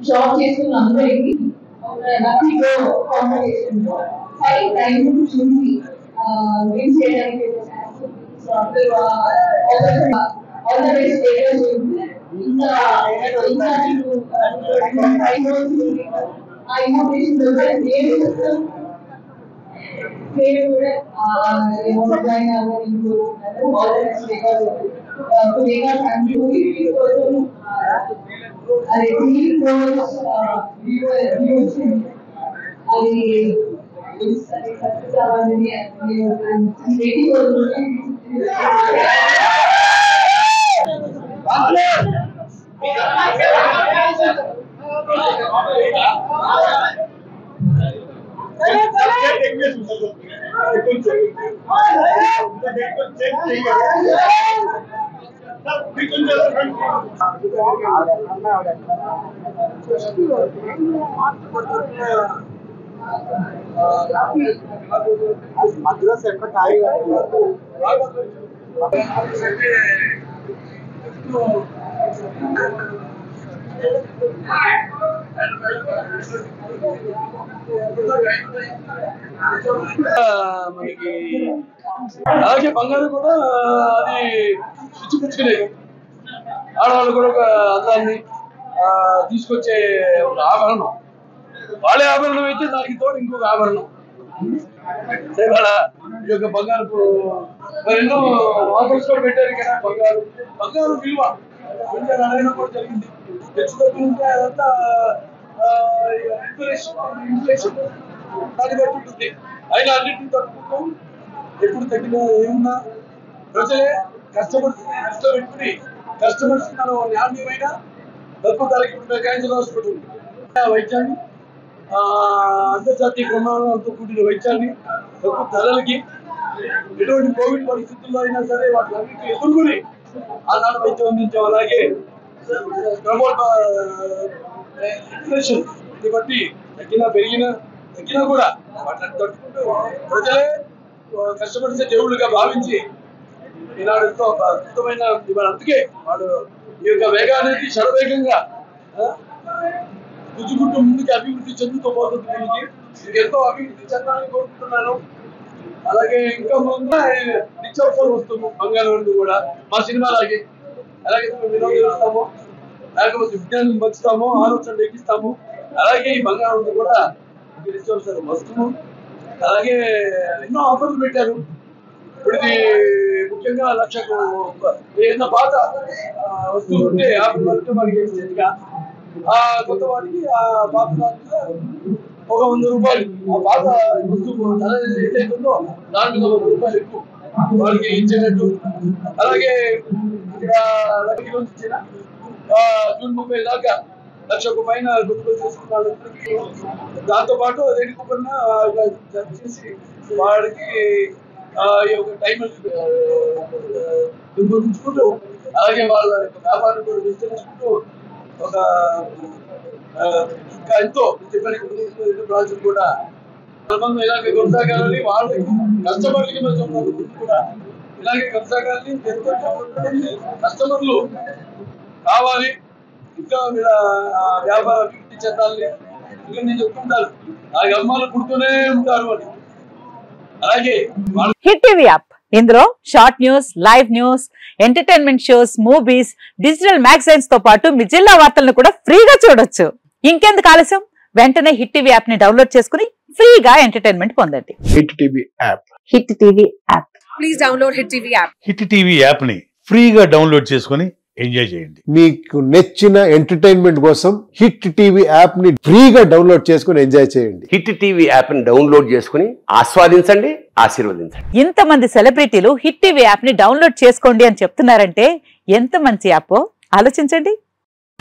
Job చేస్తున్న అందరికీ లక్కీలో competition లో 5 టైమ్స్ చూసి విన్ చేయడానికి సో అందరూ ఆల్ ద బెస్ట్ స్టేటస్ ఇంకా ఆ ఇన్ఫర్మేషన్ నేను కూడా జాయిన్ అవ్వాలని ఆల్ ద బెస్ట్ అది సక్సెస్ అవ్వాలని మధ్యలో సెంటర్ ఖాళీ మనకి అలాగే బంగారం కూడా అది పిచ్చిపుచ్చుకునేది. ఆడవాళ్ళు కూడా ఒక అందాన్ని తీసుకొచ్చే ఒక ఆభరణం. వాళ్ళే ఆభరణం అయితే దానికి తోడు ఇంకొక ఆభరణం. ఇవాళ ఈ యొక్క బంగారపు ఎన్నో ఆఫర్స్ కూడా పెట్టారు కదా. బంగారు విలువ అడగడం కూడా జరిగింది. తెచ్చుకుంటే అదంతా ఇన్ఫ్లేషన్ దాన్ని బట్టి ఉంటుంది. అయినా అన్నింటినీ తట్టుకుంటాం. ఎప్పుడు తగ్గిన ఏమున్నా ప్రజలే కస్టమర్స్ దృష్టిలో పెట్టుకుని కస్టమర్స్ మనం నాణ్యమైన తక్కువ ధరకి మెకానిజం హాస్పిటల్ వైద్యాన్ని అంతర్జాతీయ ప్రమాణాలతో కూడిన వైద్యాన్ని తక్కువ ధరలకి ఎటువంటి కోవిడ్ పరిస్థితుల్లో అయినా సరే వాటిని ఎదుర్కొని ఆనాడు వైద్యం అందించాం. అలాగే ఇన్ఫ్లేషన్ ఇది బట్టి తగ్గినా కూడా వాటిని తట్టుకుంటూ ప్రజలే కస్టమర్స్ దేవుళ్ళుగా భావించి ఈనాడు ఎంతో అద్భుతమైన అందుకే వాడు ఈ యొక్క వేగానికి శరవేగంగా గుజ్జుకుంటూ ముందుకు అభివృద్ధి చెందుతూ పోతుంది. దీనికి ఇంకెంతో అభివృద్ధి చెందాలని కోరుకుంటున్నాను. అలాగే ఇంకా ముందు నిత్యావసర వస్తువు బంగారం కూడా మా సినిమాలాగే అలాగే వినోదిస్తాము, లేకపోతే విజ్ఞానం పంచుతాము, ఆలోచనలు ఎక్కిస్తాము. అలాగే ఈ బంగారం కూడా నిత్యావసర వస్తువు. అలాగే ఎన్నో ఆఫర్లు పెట్టారు. ఇప్పుడు ఇది ముఖ్యంగా లక్షకు ఏదైనా పాత వస్తువులు ఉంటే యాభై వరకు మనకి ఎక్స్చేంజ్గా ఆ కొత్త వాటికి ఆ పాత దాంట్లో ఒక 100 రూపాయలు ఆ పాత వస్తువు ధర ఏదైతుందో దాని మీద 100 రూపాయలు ఎక్కువ వాళ్ళకి ఇచ్చేటట్టు. అలాగే ఇక్కడ ఇచ్చిన జూన్ 30 దాకా 1,00,000 పైన కొనుగోలు చేసుకున్న వాళ్ళందరికీ దాంతో పాటు రెడ్డి కూపన్ చేసి వాడికి ఈ యొక్క టైం పెంపొందించుకుంటూ అలాగే వాళ్ళ యొక్క వ్యాపారం కూడా విస్తరించుకుంటూ ఒక ఇంకా ఎంతో చెప్పిన ప్రాజెక్ట్ కూడా సంబంధం ఇలాగే కొనసాగాలని వాళ్ళకి కస్టమర్లకి కూడా ఇలాగే కొనసాగాలని కస్టమర్లు కావాలి, ఇంకా వీళ్ళ వ్యాపార అభివృద్ధి చెందాలి. ఇంకా నేను చెప్తుంటాను ఆ అమ్మాలు పుడుతూనే ఉంటారు అని. అలాగే హిట్ టీవీ యాప్, ఇందులో short news, live news, entertainment shows, movies, digital magazines తో పాటు మీ జిల్లా వార్తలను కూడా ఫ్రీగా చూడొచ్చు. ఇంకెందుకు ఆలస్యం, వెంటనే హిట్ టీవీ యాప్ ని డౌన్లోడ్ చేసుకుని ఫ్రీగా ఎంటర్టైన్మెంట్ పొందండి. Hit TV app. Hit TV app. Please download hit TV app. Hit TV app ని ఫ్రీగా డౌన్లోడ్ చేసుకుని ఎంజాయ్ చేయండి. మీకు నచ్చిన ఎంటర్టైన్మెంట్ కోసం హిట్ టీవీ యాప్ ని ఫ్రీగా డౌన్లోడ్ చేసుకుని ఎంజాయ్ చేయండి. హిట్ టీవీ యాప్ ని డౌన్లోడ్ చేసుకుని ఆస్వాదించండి, ఆశీర్వదించండి. ఇంతమంది సెలబ్రిటీలు హిట్ టీవీ యాప్ ని డౌన్లోడ్ చేసుకోండి అని చెప్తున్నారంటే ఎంత మంచి యాప్ ఆలోచించండి.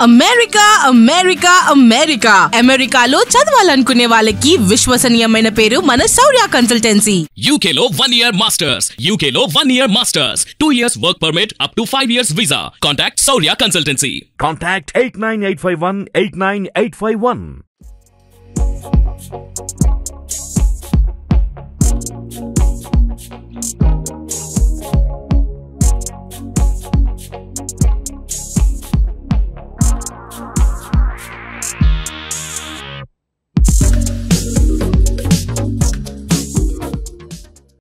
అమెరికా అమెరికా అమెరికా అమెరికాలో చదవాలనుకునే వాళ్ళకి విశ్వసనీయమైన పేరు మన శౌర్య కన్సల్టెన్సీ. UK లో 1 year masters, UK లో 1 year masters, 2 years work permit up to 5 years visa. Contact Shaurya Consultancy. Contact 89851 89851.